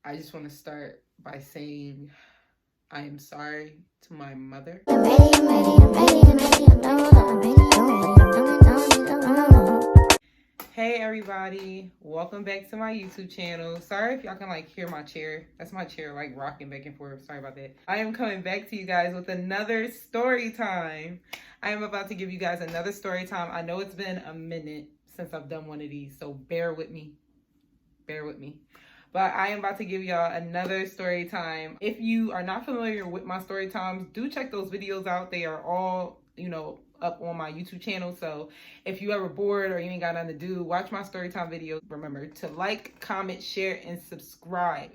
I just want to start by saying I am sorry to my mother. Hey everybody, welcome back to my YouTube channel. Sorry if y'all can hear my chair. That's my chair rocking back and forth. Sorry about that. I am coming back to you guys with another story time. I am about to give you guys another story time. I know it's been a minute since I've done one of these, so bear with me. Bear with me. But I am about to give y'all another story time. If you are not familiar with my story times, do check those videos out. They are all, up on my YouTube channel. So if you ever bored or you ain't got nothing to do, watch my story time videos. Remember to like, comment, share, and subscribe.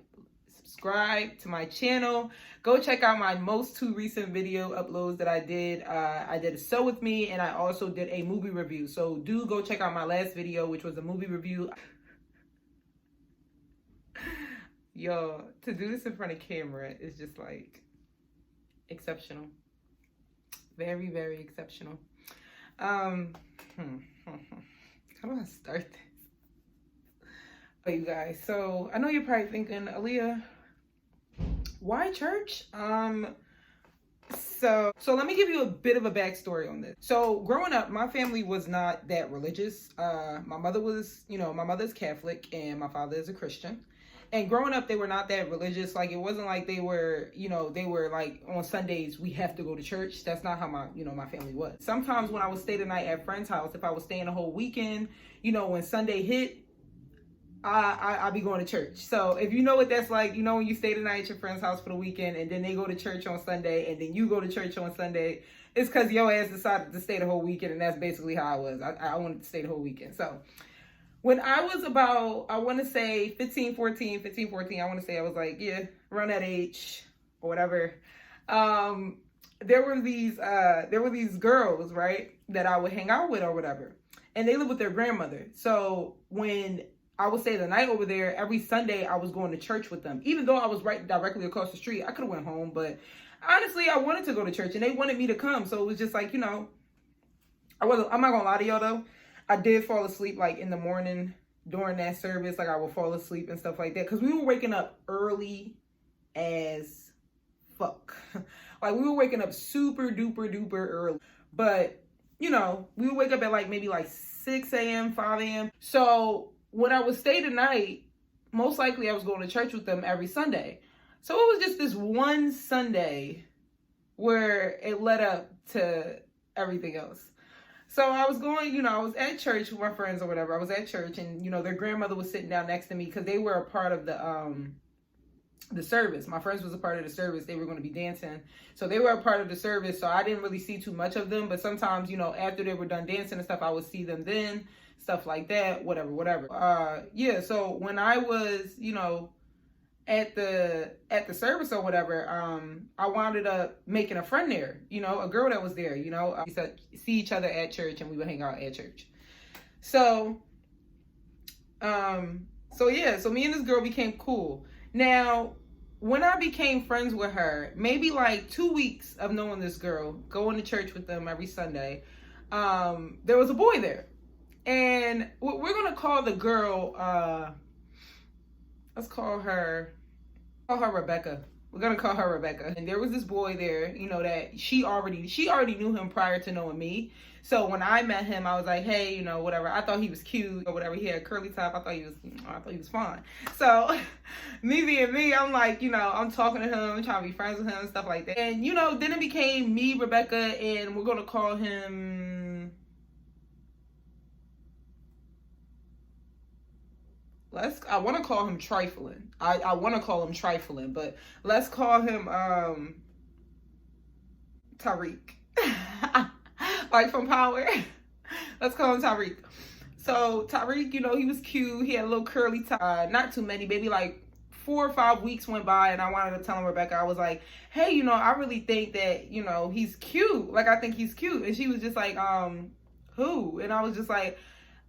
Subscribe to my channel. Go check out my most two recent video uploads that I did. I did a sew with me, and I also did a movie review. So do go check out my last video, which was a movie review. Yo, to do this in front of camera is just exceptional. Very, very exceptional. How do I start this? Oh, you guys, so I know you're probably thinking, Aaliyah, why church? So let me give you a bit of a backstory on this. So growing up, my family was not that religious. My mother was, my mother's Catholic and my father is a Christian. And growing up, they were not that religious. It wasn't like they were, they were on Sundays, we have to go to church. That's not how my family was. Sometimes when I would stay the night at friend's house, if I was staying the whole weekend, when Sunday hit, I'd be going to church. So if you know what that's like, when you stay the night at your friend's house for the weekend and then they go to church on Sunday and then you go to church on Sunday, it's because your ass decided to stay the whole weekend. And that's basically how I was. I wanted to stay the whole weekend. So when I was about, I want to say 15, 14, I want to say I was around that age or whatever. There were these girls, right, that I would hang out with or whatever. And they lived with their grandmother. So when I would stay the night over there, every Sunday I was going to church with them. Even though I was right directly across the street, I could have went home. But honestly, I wanted to go to church and they wanted me to come. So it was just I'm not going to lie to y'all though. I did fall asleep in the morning during that service. I would fall asleep and stuff like that. Because we were waking up early as fuck. We were waking up super duper duper early. But, we would wake up at maybe 6 a.m., 5 a.m. So when I would stay the night, most likely I was going to church with them every Sunday. So it was just this one Sunday where it led up to everything else. So I was going, I was at church with my friends or whatever. I was at church and, their grandmother was sitting down next to me because they were a part of the service. My friends was a part of the service. They were going to be dancing. So they were a part of the service. So I didn't really see too much of them. But sometimes, after they were done dancing and stuff, I would see them then, stuff like that, whatever. So when I was, at the service or whatever, I wound up making a friend there, a girl that was there, we used to see each other at church and we would hang out at church. So me and this girl became cool. Now, when I became friends with her, maybe 2 weeks of knowing this girl, going to church with them every Sunday, there was a boy there. And we're going to call the girl, let's call her Rebecca. We're going to call her Rebecca. And there was this boy there, that she already knew him prior to knowing me. So when I met him, I was like, hey, whatever. I thought he was cute or whatever. He had a curly top. I thought he was fine. So me being me, I'm I'm talking to him, trying to be friends with him and stuff like that. And, then it became me, Rebecca, and we're going to call him, I want to call him Trifling. I want to call him Trifling, but let's call him Tariq. From Power. Let's call him Tariq. So Tariq, he was cute. He had a little curly tie. Not too many, maybe 4 or 5 weeks went by and I wanted to tell Rebecca, I was like, hey, I really think that, he's cute. I think he's cute. And she was just like, who? And I was just like,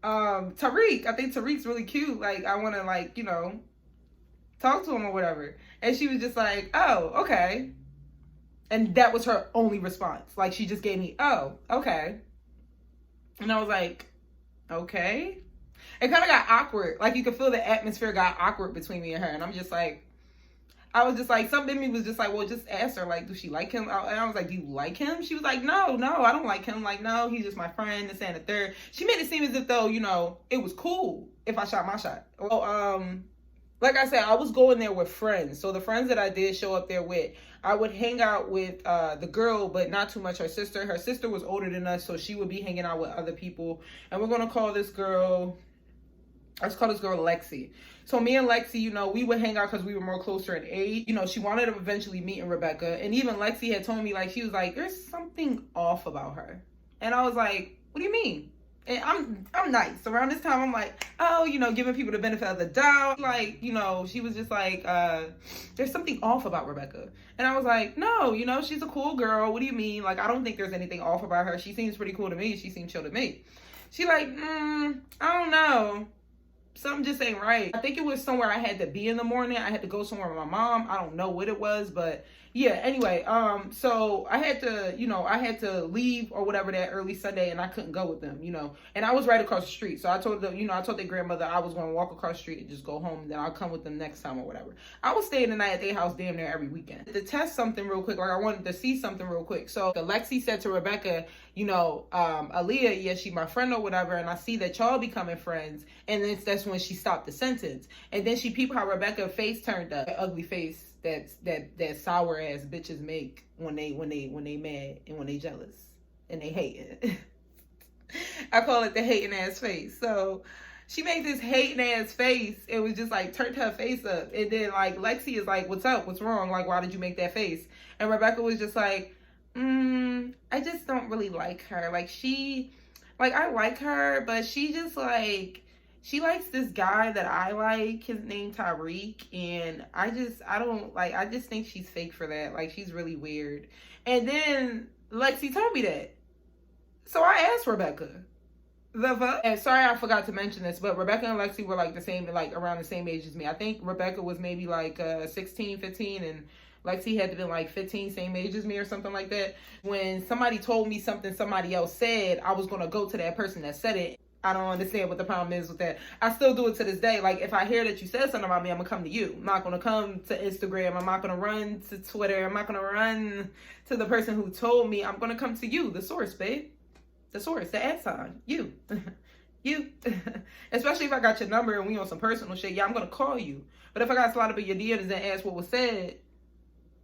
Tariq. I think Tariq's really cute. I want to talk to him or whatever. And she was just like, oh, okay. And that was her only response. She just gave me, oh, okay. And I was like, okay. It kind of got awkward. You could feel the atmosphere got awkward between me and her. And I'm just like, I was just like, something in me was just like, well, just ask her, like, do she like him? And I was like, do you like him? She was like, no, I don't like him. Like, no, he's just my friend, this and the third. She made it seem as if though, you know, it was cool if I shot my shot. Well, like I said, I was going there with friends. So the friends that I did show up there with, I would hang out with the girl, but not too much her sister. Her sister was older than us, so she would be hanging out with other people. And we're going to call this girl, let's call this girl Lexi. So me and Lexi, you know, we would hang out because we were more closer in age. You know, she wanted to eventually meet Rebecca. And even Lexi had told me, like, she was like, there's something off about her. And I was like, what do you mean? And I'm nice. Around this time, I'm like, oh, you know, giving people the benefit of the doubt. Like, you know, she was just like, there's something off about Rebecca. And I was like, no, you know, she's a cool girl. What do you mean? Like, I don't think there's anything off about her. She seems pretty cool to me. She seems chill to me. She like, I don't know. Something just ain't right. I think it was somewhere I had to be in the morning. I had to go somewhere with my mom. I don't know what it was, but yeah, anyway, so I had to, you know, I had to leave or whatever that early Sunday, and I couldn't go with them, you know, and I was right across the street. So I told them, you know, I told their grandmother I was going to walk across the street and just go home, and then I'll come with them next time or whatever. I was staying the night at their house damn near every weekend. To test something real quick, like I wanted to see something real quick. So Lexi said to Rebecca, you know, Aaliyah, yeah, she my friend or whatever, and I see that y'all becoming friends, and then that's when she stopped the sentence. And then she peeped how Rebecca's face turned up, that ugly face that sour ass bitches make when they mad and when they jealous and they hating. I call it the hating ass face. So she made this hating ass face. It was just like turned her face up, and then like Lexi is like, what's up? What's wrong? Like, why did you make that face? And Rebecca was just like, I just don't really like her. Like I like her, but she just like, she likes this guy that I like. His name Tariq, and I just think she's fake for that. Like, she's really weird. And then Lexi told me that. So I asked Rebecca. The fuck? And sorry, I forgot to mention this, but Rebecca and Lexi were like the same, like around the same age as me. I think Rebecca was maybe like 16, 15, and Lexi had to be like 15, same age as me or something like that. When somebody told me something somebody else said, I was going to go to that person that said it. I don't understand what the problem is with that. I still do it to this day. Like, if I hear that you said something about me, I'm going to come to you. I'm not going to come to Instagram. I'm not going to run to Twitter. I'm not going to run to the person who told me. I'm going to come to you, the source, babe. The source, the @ sign. You. You. Especially if I got your number and we on some personal shit. Yeah, I'm going to call you. But if I got slid up in your DMs and ask what was said,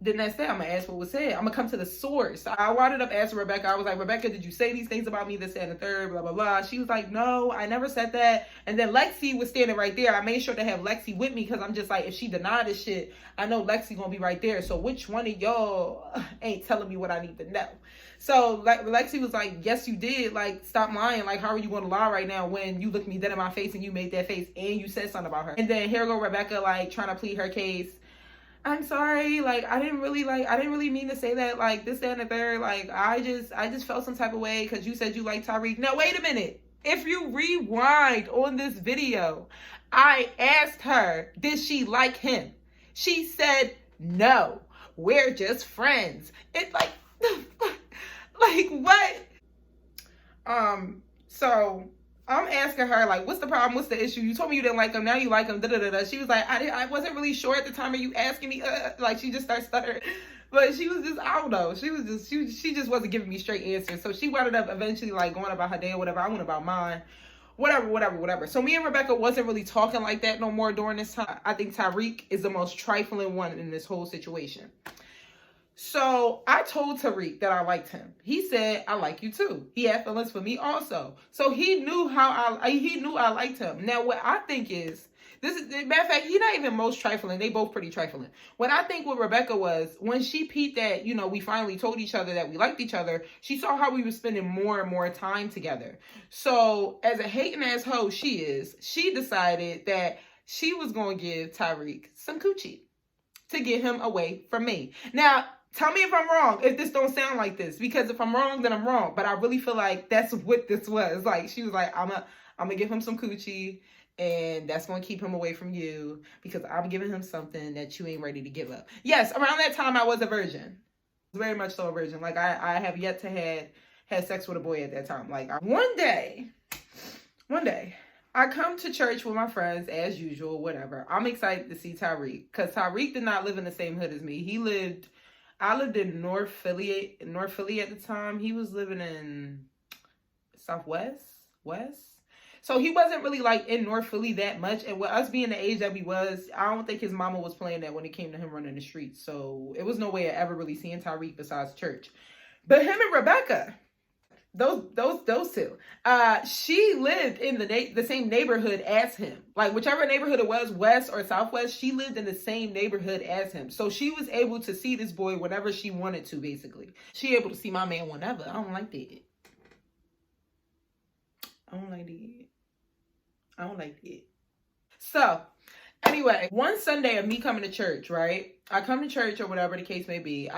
then that's that. I'm going to ask what was said. I'm going to come to the source. I wound up asking Rebecca. I was like, Rebecca, did you say these things about me, this, and the third, blah, blah, blah. She was like, no, I never said that. And then Lexi was standing right there. I made sure to have Lexi with me because I'm just like, if she denied this shit, I know Lexi going to be right there. So which one of y'all ain't telling me what I need to know? So Lexi was like, yes, you did. Like, stop lying. Like, how are you going to lie right now when you looked me dead in my face and you made that face and you said something about her? And then here go Rebecca, like, trying to plead her case. I'm sorry, like, I didn't really mean to say that, like, this, that, and the third. Like, I just felt some type of way because you said you liked Tariq. Now, wait a minute. If you rewind on this video, I asked her, did she like him? She said, no, we're just friends. It's like, like, what? So I'm asking her, like, what's the problem? What's the issue? You told me you didn't like him. Now you like him. Da, da, da, da. She was like, I wasn't really sure at the time of you asking me. Like, she just started stuttering. But she was just, I don't know. She just wasn't giving me straight answers. So she wound up eventually, like, going about her day or whatever. I went about mine. Whatever. So me and Rebecca wasn't really talking like that no more during this time. I think Tariq is the most trifling one in this whole situation. So I told Tariq that I liked him. He said, I like you too. He had feelings for me also. So he knew I liked him. Now, what I think is, matter of fact, he's not even most trifling. They both pretty trifling. What I think with Rebecca was, when she peeped that, you know, we finally told each other that we liked each other, she saw how we were spending more and more time together. So as a hating ass hoe she decided that she was going to give Tariq some coochie to get him away from me. Now, tell me if I'm wrong, if this don't sound like this, because if I'm wrong, then I'm wrong. But I really feel like that's what this was. Like, she was like, I'm gonna give him some coochie, and that's going to keep him away from you, because I'm giving him something that you ain't ready to give up. Yes, around that time, I was a virgin. Very much so a virgin. Like, I have yet to had sex with a boy at that time. Like, one day, I come to church with my friends as usual, whatever. I'm excited to see Tyreek because Tyreek did not live in the same hood as me. I lived in North Philly at the time. He was living in Southwest, West. So he wasn't really like in North Philly that much. And with us being the age that we was, I don't think his mama was playing that when it came to him running the streets. So it was no way of ever really seeing Tyreek besides church. But him and Rebecca, those two. She lived in the same neighborhood as him. Like whichever neighborhood it was, west or southwest, she lived in the same neighborhood as him. So she was able to see this boy whenever she wanted to, basically. She able to see my man whenever. I don't like that. I don't like that. I don't like that. So anyway, one Sunday of me coming to church, right? I come to church or whatever the case may be.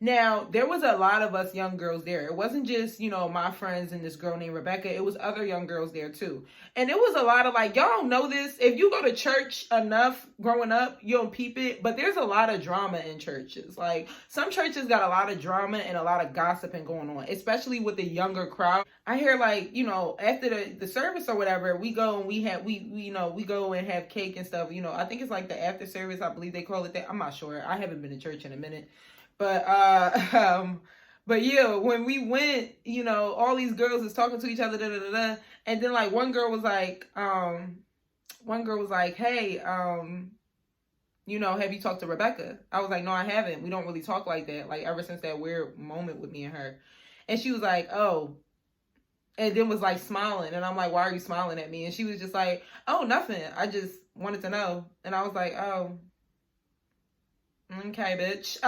Now there was a lot of us young girls there. It wasn't just, my friends and this girl named Rebecca. It was other young girls there too. And it was a lot of like, y'all don't know this. If you go to church enough growing up, you don't peep it. But there's a lot of drama in churches. Like some churches got a lot of drama and a lot of gossiping going on, especially with the younger crowd. I hear like, after the service or whatever, we go and we go and have cake and stuff. I think it's like the after service. I believe they call it that. I'm not sure. I haven't been to church in a minute. But yeah, when we went, all these girls is talking to each other, and then like one girl was like, hey, have you talked to Rebecca? I was like, no, I haven't. We don't really talk like that. Like ever since that weird moment with me and her. And she was like, oh, and then was like smiling. And I'm like, why are you smiling at me? And she was just like, oh, nothing. I just wanted to know. And I was like, oh, okay, bitch.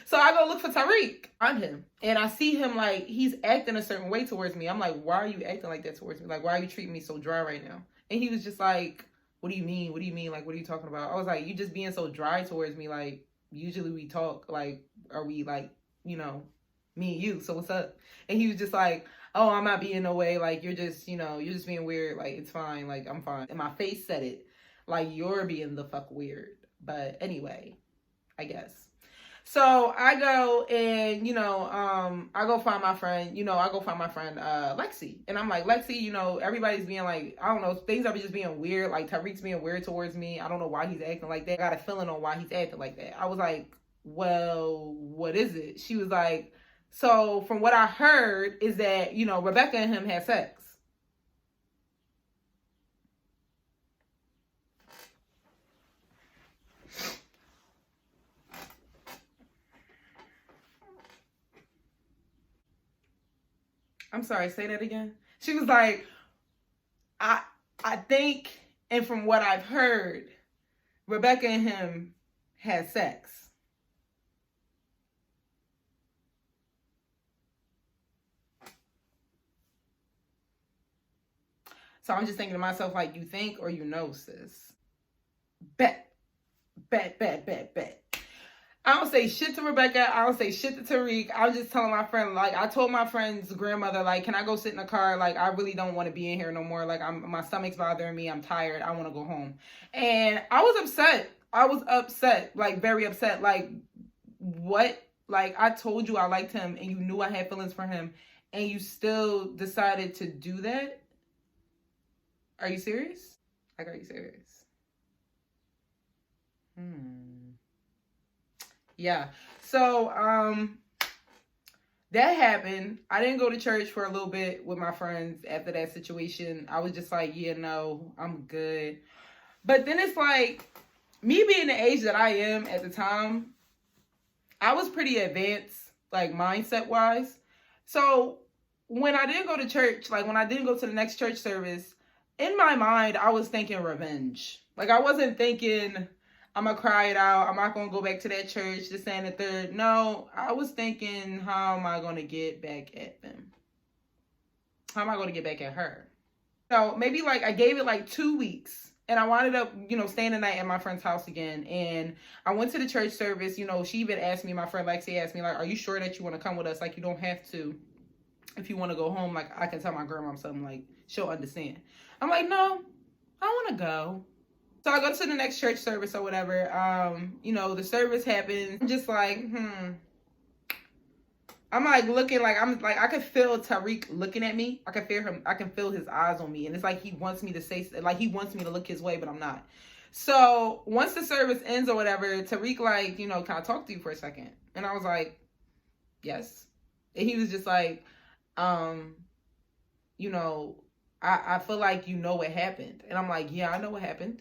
So I go look for Tyreek on him. And I see him like, he's acting a certain way towards me. I'm like, why are you acting like that towards me? Like, why are you treating me so dry right now? And he was just like, what do you mean? What do you mean? Like, what are you talking about? I was like, you just being so dry towards me. Like, usually we talk, like, are we like, me and you, so what's up? And he was just like, oh, I'm not being no way. Like, you're just being weird. Like, it's fine. Like, I'm fine. And my face said it. Like, you're being the fuck weird. But anyway, I guess. So I go and, I go find my friend, Lexi. And I'm like, Lexi, everybody's being like, I don't know, things are just being weird. Like Tyreek's being weird towards me. I don't know why he's acting like that. I got a feeling on why he's acting like that. I was like, well, what is it? She was like, so from what I heard is that, Rebecca and him had sex. I'm sorry, say that again. She was like, I think, and from what I've heard, Rebecca and him had sex. So I'm just thinking to myself, like, you think or sis? Bet. I don't say shit to Rebecca. I don't say shit to Tyreek. I was just telling my friend, like, I told my friend's grandmother, like, can I go sit in the car? Like, I really don't want to be in here no more. Like, my stomach's bothering me. I'm tired. I want to go home. And I was upset. Like, very upset. Like, what? Like, I told you I liked him and you knew I had feelings for him and you still decided to do that? Are you serious? Like, are you serious? Yeah. So, that happened. I didn't go to church for a little bit with my friends after that situation. I was just like, yeah, no, I'm good. But then it's like, me being the age that I am at the time, I was pretty advanced, like mindset wise. So when I didn't go to church, like when I didn't go to the next church service, in my mind, I was thinking revenge. Like I wasn't thinking, I'm going to cry it out. I'm not going to go back to that church, this and the third. No, I was thinking, how am I going to get back at them? How am I going to get back at her? So maybe like I gave it like 2 weeks and I wound up, staying the night at my friend's house again. And I went to the church service. She even asked me, my friend Lexi asked me, like, are you sure that you want to come with us? Like, you don't have to. If you want to go home, like, I can tell my grandma something, like, she'll understand. I'm like, no, I want to go. So I go to the next church service or whatever. The service happens. I'm just like, I'm like looking like I'm like I could feel Tariq looking at me. I can feel him. I can feel his eyes on me, and it's like he wants me to say like he wants me to look his way, but I'm not. So once the service ends or whatever, Tariq like can I talk to you for a second? And I was like, yes. And he was just like, um, you know, I feel like you know what happened, and I'm like, yeah, I know what happened.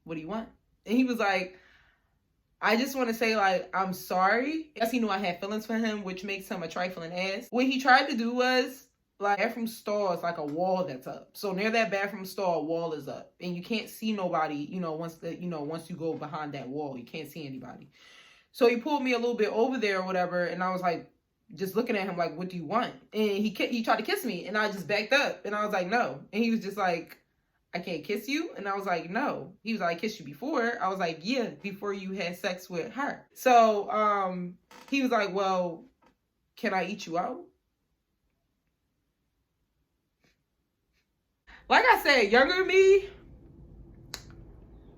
What do you want? And he was like, I just want to say, like, I'm sorry. Yes, he knew I had feelings for him, which makes him a trifling ass. What he tried to do was, like, bathroom stall is like a wall that's up. So near that bathroom stall, a wall is up. And you can't see nobody, once you go behind that wall, you can't see anybody. So he pulled me a little bit over there or whatever, and I was like, just looking at him like, what do you want? And he tried to kiss me, and I just backed up, and I was like, no. And he was just like, I can't kiss you? And I was like, no. He was like, I kissed you before. I was like, yeah, before you had sex with her. So he was like, well, can I eat you out? Like I said, younger me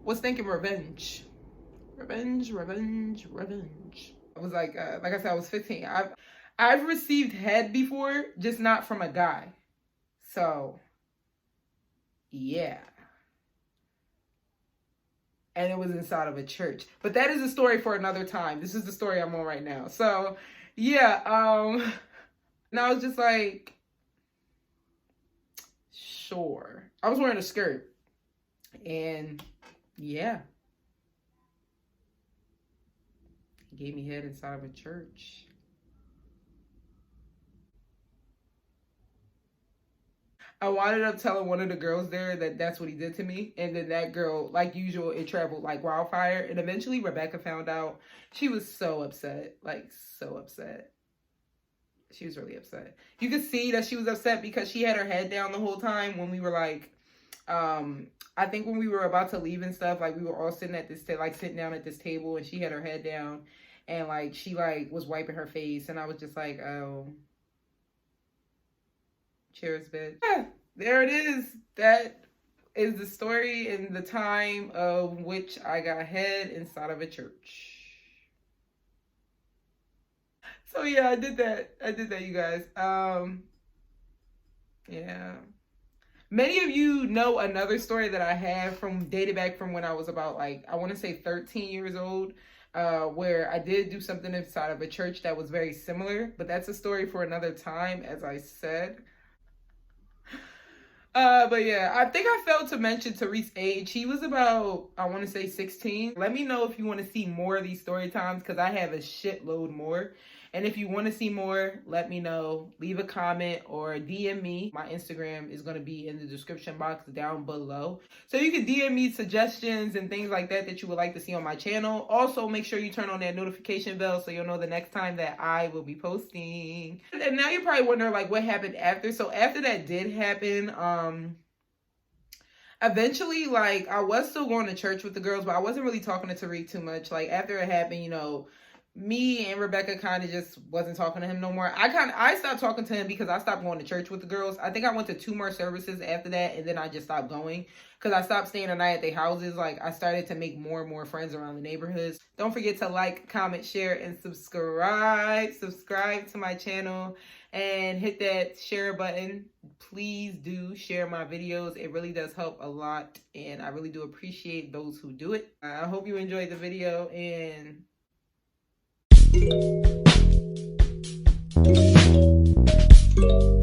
was thinking revenge. Revenge, revenge, revenge. I was like I said, I was 15. I've received head before, just not from a guy. So yeah. And it was inside of a church. But that is a story for another time. This is the story I'm on right now. So yeah, and I was just like, sure. I was wearing a skirt. And yeah. He gave me head inside of a church. I wound up telling one of the girls there that that's what he did to me. And then that girl, like usual, it traveled like wildfire. And eventually Rebecca found out. She was so upset. Like, so upset. She was really upset. You could see that she was upset because she had her head down the whole time when we were like, I think when we were about to leave and stuff, like we were all sitting at this, like sitting down at this table, and she had her head down, and like she like was wiping her face, and I was just like, oh, cheers, bitch. Yeah, there it is. That is the story and the time of which I got head inside of a church. So yeah, I did that, you guys. Yeah. Many of you know another story that I have from dated back from when I was about like, I want to say 13 years old, where I did do something inside of a church that was very similar, but that's a story for another time, as I said. But yeah, I think I failed to mention Tariq's age. He was about, I want to say 16. Let me know if you want to see more of these story times, because I have a shitload more. And if you want to see more, let me know. Leave a comment or DM me. My Instagram is going to be in the description box down below. So you can DM me suggestions and things like that you would like to see on my channel. Also, make sure you turn on that notification bell so you'll know the next time that I will be posting. And now you're probably wondering like what happened after. So after that did happen, eventually, like, I was still going to church with the girls, but I wasn't really talking to Tariq too much. Like, after it happened, me and Rebecca kind of just wasn't talking to him no more. I stopped talking to him because I stopped going to church with the girls. I think I went to 2 more services after that, and then I just stopped going because I stopped staying the night at their houses. Like, I started to make more and more friends around the neighborhoods. Don't forget to like, comment, share, and subscribe. Subscribe to my channel and hit that share button. Please do share my videos. It really does help a lot, and I really do appreciate those who do it. I hope you enjoyed the video, and thank you.